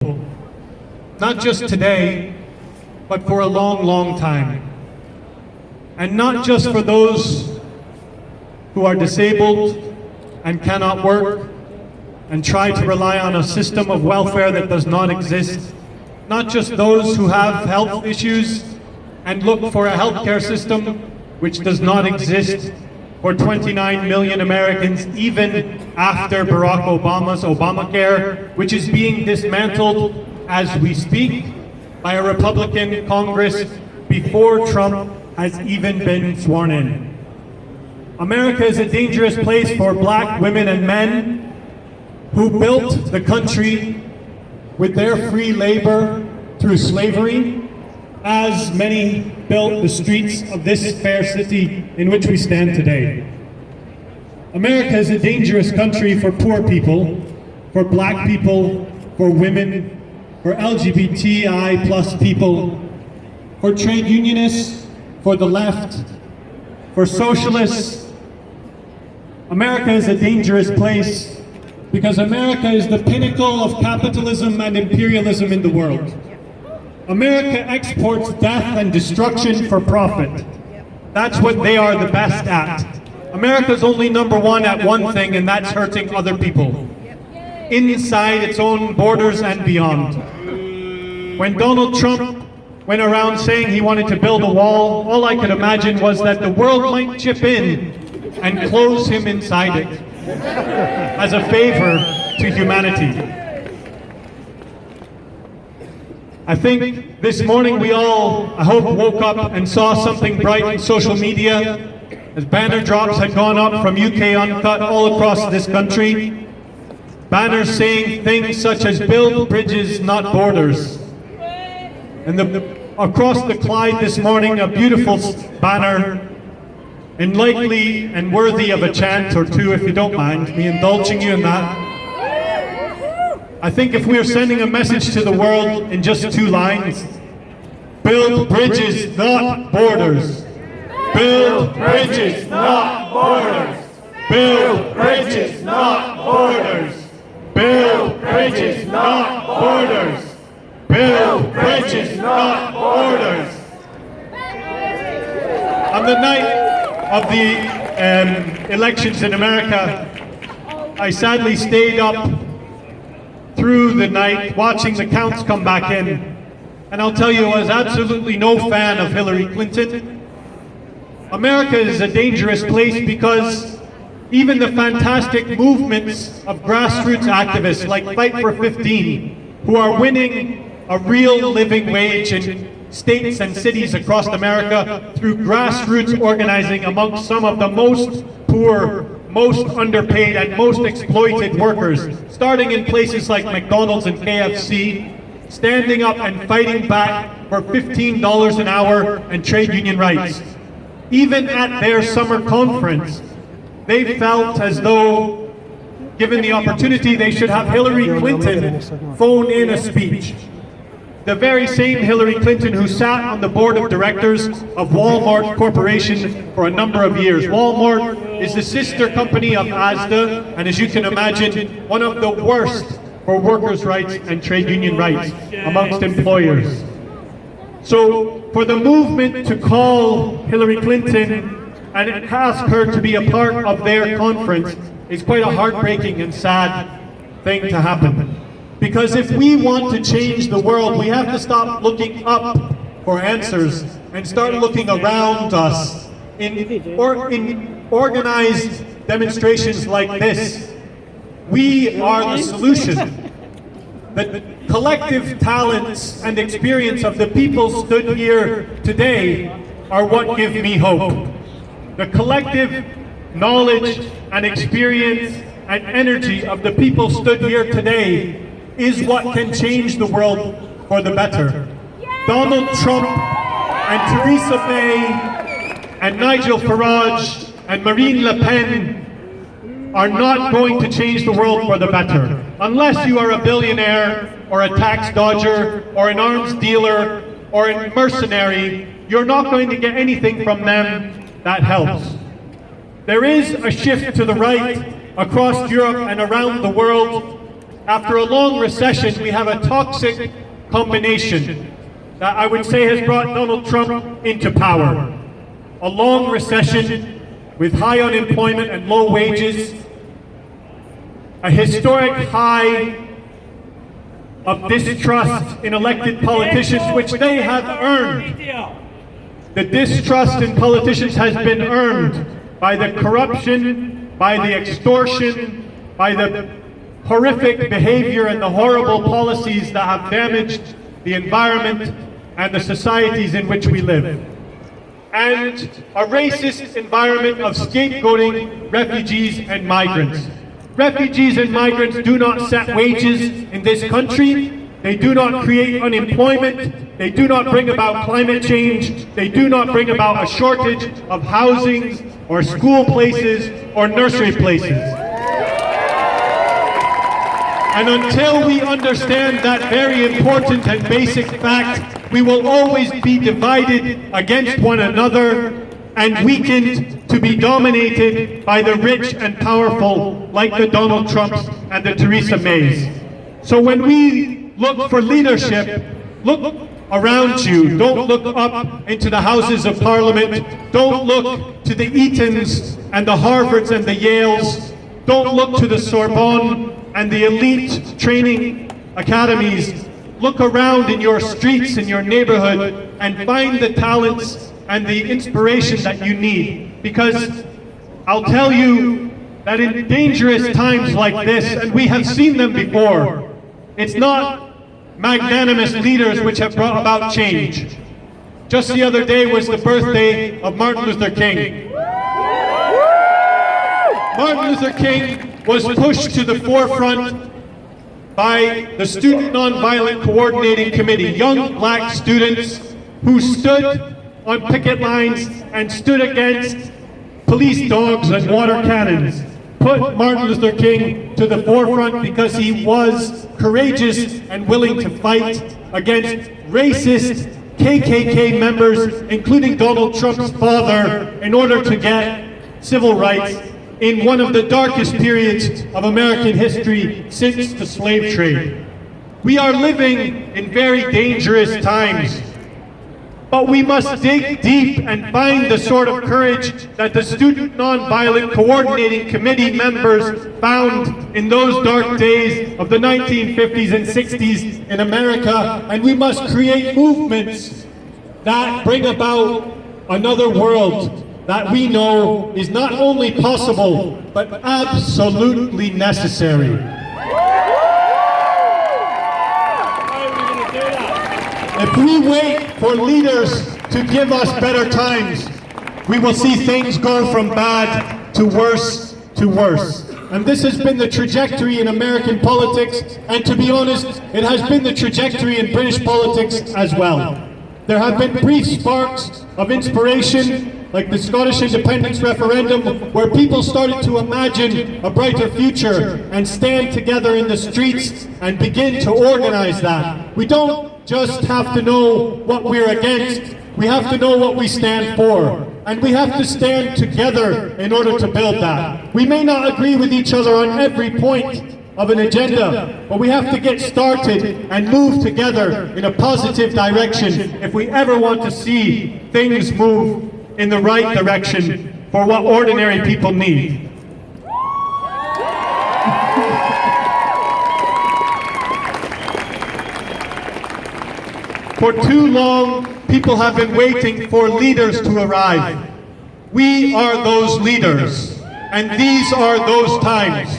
Not just today, but for a long, long time. And not just for those who are disabled and cannot work and try to rely on a system of welfare that does not exist. Not just those who have health issues and look for a healthcare system which does not exist for 29 million Americans, even after Barack Obama's Obamacare, which is being dismantled as we speak by a Republican Congress before Trump has even been sworn in. America is a dangerous place for black women and men who built the country with their free labor through slavery, as many built the streets of this fair city in which we stand today. America is a dangerous country for poor people, for black people, for women, for LGBTI plus people, for trade unionists, for the left, for socialists. America is a dangerous place because America is the pinnacle of capitalism and imperialism in the world. America exports death and destruction for profit. That's what they are the best at. America's only number one at one thing, and that's hurting other people, inside its own borders and beyond. When Donald Trump went around saying he wanted to build a wall, all I could imagine was that the world might chip in and close him inside it as a favor to humanity. I think this morning we all, I hope, woke up and saw something bright in social media as banner drops had gone up from UK Uncut all across this country. Banners saying things such as "Build bridges, not borders." And across the Clyde this morning, a beautiful banner, and likely and worthy of a chant or two, if you don't mind me indulging you in that. I think if we are sending a message to the world in just 2 lines, build bridges, not borders. Build bridges, not borders. Build bridges, not borders. Build bridges, not borders. Build bridges, not borders. On the night of the elections in America, I sadly stayed up through the night watching the counts come back in. And I'll tell you, I was absolutely no fan of Hillary Clinton. America is a dangerous place because even the fantastic movements of grassroots activists like Fight for 15, who are winning a real living wage in states and cities across America through grassroots organizing amongst some of the most poor, most underpaid and most exploited workers, starting in places like McDonald's and KFC, standing up and fighting back for $15 an hour and trade union rights. Even at their summer conference, they felt as though, given the opportunity, they should have Hillary Clinton phone in a speech. The very same Hillary Clinton who sat on the board of directors of Walmart Corporation for a number of years. Walmart is the sister company of Asda, and as you can imagine, one of the worst for workers' rights and trade union rights amongst employers. So for the movement to call Hillary Clinton and ask her to be a part of their conference is quite a heartbreaking and sad thing to happen. Because if we want to change the world, we have to stop looking up for answers and start looking around us in organized demonstrations like this. We are the solution. The collective talents and experience of the people stood here today are what give me hope. The collective knowledge and experience and energy of the people stood here today is what can change the world for the better. Donald Trump and Theresa May and Nigel Farage and Marine Le Pen are not going to change the world for the better. Unless you are a billionaire or a tax dodger or an arms dealer or a mercenary, you're not going to get anything from them that helps. There is a shift to the right across Europe and around the world after a long recession, we have a toxic combination that I would say has brought Donald Trump into power. A long recession with high unemployment and low wages, a historic high of distrust in elected politicians, which they have earned. The distrust in politicians has been earned by the corruption, by the extortion, by the horrific behavior and the horrible policies that have damaged the environment and the societies in which we live. And a racist environment of scapegoating refugees and migrants. Refugees and migrants do not set wages in this country. They do not create unemployment. They do not bring about climate change. They do not bring about a shortage of housing or school places or nursery places. And until we understand that very important and basic fact, we will always be divided against one another and weakened to be dominated by the rich and powerful like the Donald Trumps and the Theresa Mays. So when we look for leadership, look around you. Don't look up into the Houses of Parliament. Don't look to the Eatons and the Harvards and the Yales. Don't look to the Sorbonne and the elite training academies. Look around in your streets, in your neighborhood, and find the talents and the inspiration that you need. Because I'll tell you that in dangerous times like this, and we have seen them before, it's not magnanimous leaders which have brought about change. Just the other day was the birthday of Martin Luther King. Martin Luther King was pushed to the forefront by the Student Nonviolent Coordinating Committee, young black students who stood on picket lines and stood against police dogs and water cannons. Put Martin Luther King to the forefront because he was courageous and willing to fight against racist KKK members, including Donald Trump's father, in order to get civil rights in one of the darkest periods of American history since the slave trade. We are living in very dangerous times, but we must dig deep and find the sort of courage that the Student Nonviolent Coordinating Committee members found in those dark days of the 1950s and 60s in America, and we must create movements that bring about another world that we know is not only possible, but absolutely necessary. If we wait for leaders to give us better times, we will see things go from bad to worse to worse. And this has been the trajectory in American politics, and to be honest, it has been the trajectory in British politics as well. There have been brief sparks of inspiration, like the Scottish independence referendum, where people started to imagine a brighter future and stand together in the streets and begin to organize that. We don't just have to know what we're against, we have to know what we stand for. And we have to stand together in order to build that. We may not agree with each other on every point of an agenda, but we have to get started and move together in a positive direction if we ever want to see things move in the right direction for what ordinary people need. For too long, people have been waiting for leaders to arrive. We are those leaders, and these are those times.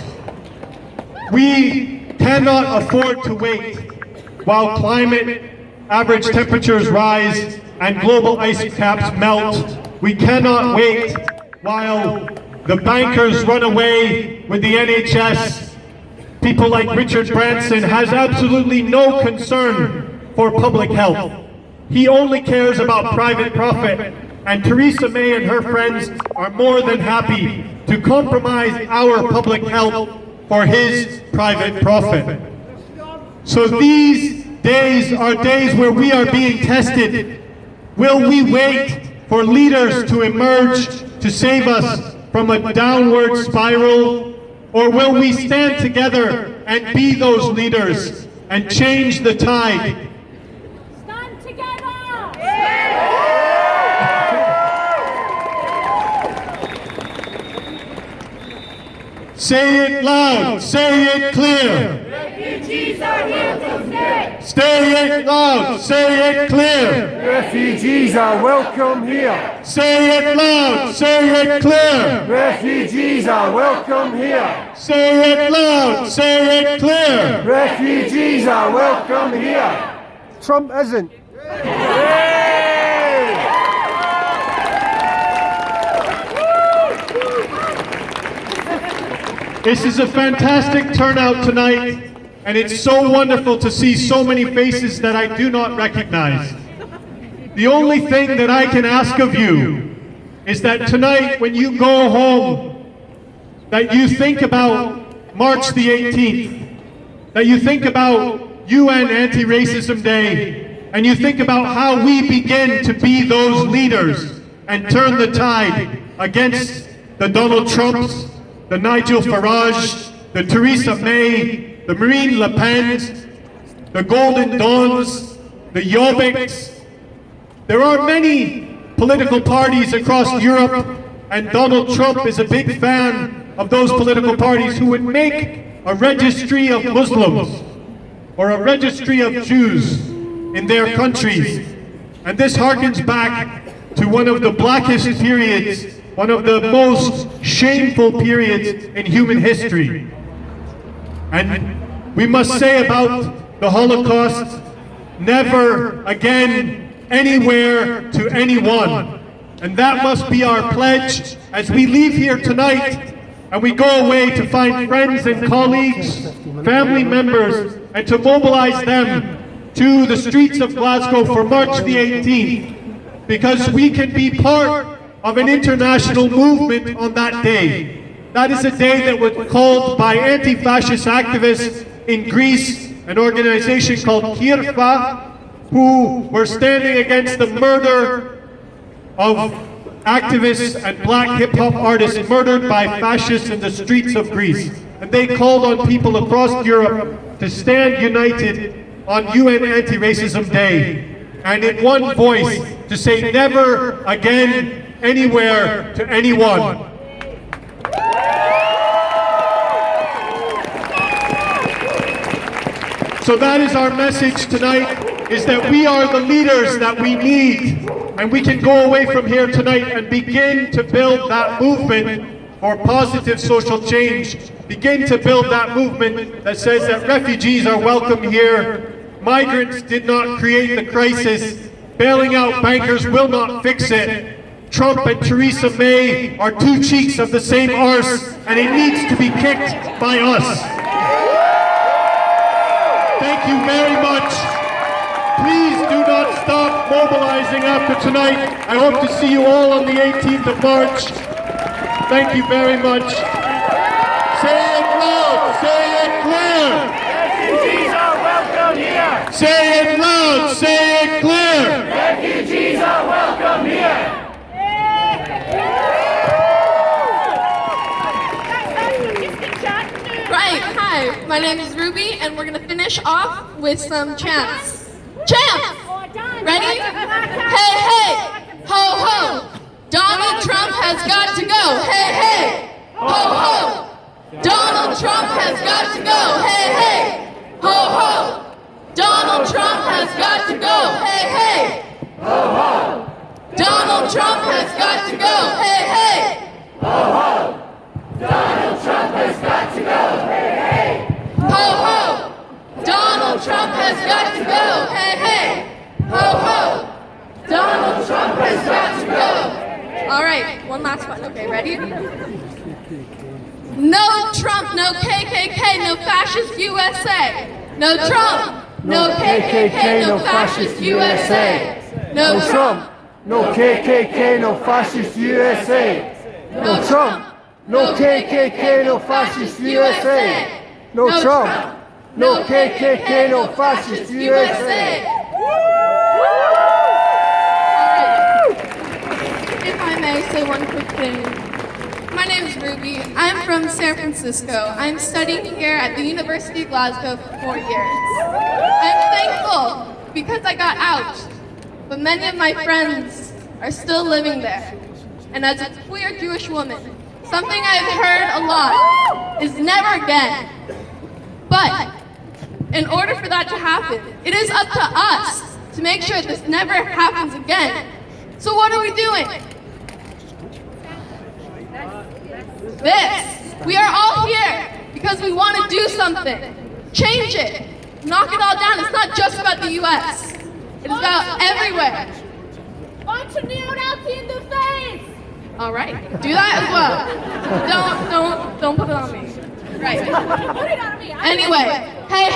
We cannot afford to wait while climate average temperatures rise and global ice caps melt. We cannot wait while the bankers run away with the NHS. People like Richard Branson has absolutely no concern for public health. He only cares about private profit, and Theresa May and her friends are more than happy to compromise our public health for his private profit. So these days are days where we are being tested. Will we wait for leaders to emerge to save us from a downward spiral, or will we stand together and be those leaders and change the tide. Stand together! Say it loud, say it clear. Refugees are here to stay! Say it loud, say it clear. Refugees are welcome here. Say it loud, say it clear. Refugees are welcome here. Say it loud, say it clear. Refugees are welcome here. Trump isn't. This is a fantastic turnout tonight, and it's so wonderful to see so many faces that I do not recognize. The only thing that I can ask of you is that tonight when you go home, that you think about March the 18th, that you think about UN Anti-Racism Day, and you think about how we begin to be those leaders and turn the tide against the Donald Trumps, the Nigel Farage, the Theresa May, the Marine Le Pens, the Golden Dawns, the Jobbiks. There are many political parties across Europe, and Donald Trump is a big fan of those political parties who would make a registry of Muslims or a registry of Jews in their countries. And this harkens back to one of the blackest periods, one of the most shameful periods in human history. And we must say about the Holocaust, never again, anywhere to anyone. And that must be our pledge as we leave here tonight and we go away to find friends and colleagues, family members, and to mobilize them to the streets of Glasgow for March the 18th, because we can be part of an international movement on that day. That is a day that was called by anti-fascist activists in Greece, an organization called Kirfa, who were standing against the murder of activists and black hip-hop artists murdered by fascists in the streets of Greece. And they called on people across Europe to stand united on UN Anti-Racism Day, and in one voice to say never again, anywhere to anyone. So that is our message tonight, is that we are the leaders that we need, and we can go away from here tonight and begin to build that movement for positive social change. Begin to build that movement that says that refugees are welcome here. Migrants did not create the crisis. Bailing out bankers will not fix it. Trump and Theresa May are two cheeks of the same arse, and it needs to be kicked by us. Thank you very much. Please do not stop mobilizing after tonight. I hope to see you all on the 18th of March. Thank you very much. Say it loud, say it clear. Refugees are welcome here. Say it loud, say it clear. Refugees are welcome here. Right, hi, my name is Ruby, and we're gonna finish off with some chants. Chants! Ready? Hey, hey, ho, ho! Donald Trump has got to go! Hey, hey, ho, ho! Donald Trump has got to go! Hey, hey, ho, ho! Donald Trump has got to go! Hey, hey, ho, ho! Donald Trump has got to go! Hey, hey, ho, ho! Donald Trump has got to go! Hey, hey, ho, ho! Donald Trump has got to go! Hey, hey, ho, ho! Donald Trump has got to go! All right, one last one. Okay, ready? No Trump, no KKK, no fascist USA. No Trump, no KKK, no fascist USA. No Trump, no KKK, no fascist USA. No Trump, no KKK, no fascist USA. No Trump, no KKK, no fascist USA. If I may say one quick thing. My name is Ruby. I'm from San Francisco. I'm studying here at the University of Glasgow for 4 years. I'm thankful because I got out, but many of my friends are still living there. And as a queer Jewish woman, something I've heard a lot is never again. But in order for that to happen, it is up to us to make sure this never happens again. So what are we doing? This. We are all here because we want to do something. Change it. Knock it all down. It's not just about the US. It's about everywhere. Punch a neo-Nazi in the face! All right. Do that as well. Don't put it on me. Right. Put it on me. Anyway, hey,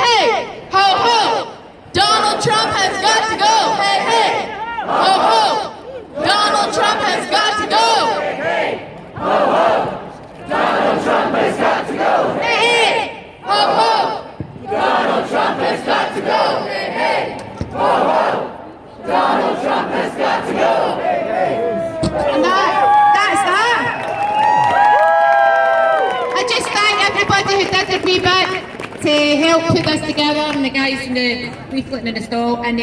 ho, ho. Donald Trump has got to go. Hey, ho, ho. Donald Trump has got to go. Donald Trump has got to go. Hey, ho, ho. Donald Trump has got to go. Hey, ho, ho. Donald Trump has got to go. And that's that. I just thank everybody who did their wee bit to help put this together, and the guys in the leaflet in the stall, and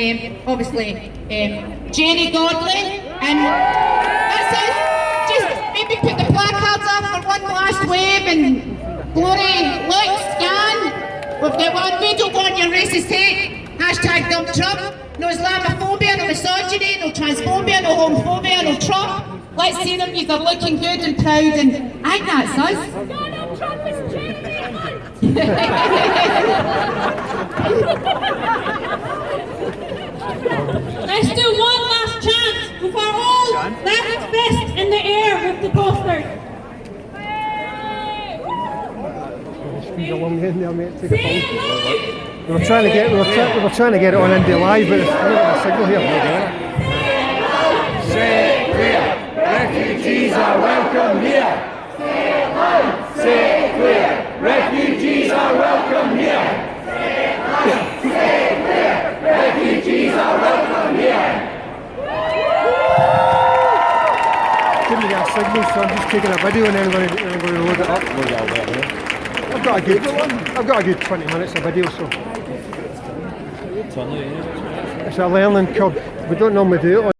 obviously Jenny Godley, and that's it. Just maybe put the placards up for one last wave, and glory, look, scan. We've got one, we don't want your racist hate. Hashtag dump Trump. No Islamophobia, no misogyny, no transphobia, no homophobia, no Trump. Let's see them, you're looking good and proud, and I think that's us. Donald Trump is Jamie Hunt! Let's do one last chant before all left fist in the air with the posters. Speed along in there, mate. Take a Say phone. live! We were trying to get it on Indy Live, but it's not a signal here. Say it clear, refugees are welcome here. Say it loud. Say it clear, refugees are welcome here. Say it loud. Say it clear, refugees are welcome here. Didn't get a signal, so I'm just taking a video and then I'm going to load it up. I've got a good 20 minutes of video, so it's a learning curve. We don't normally do it on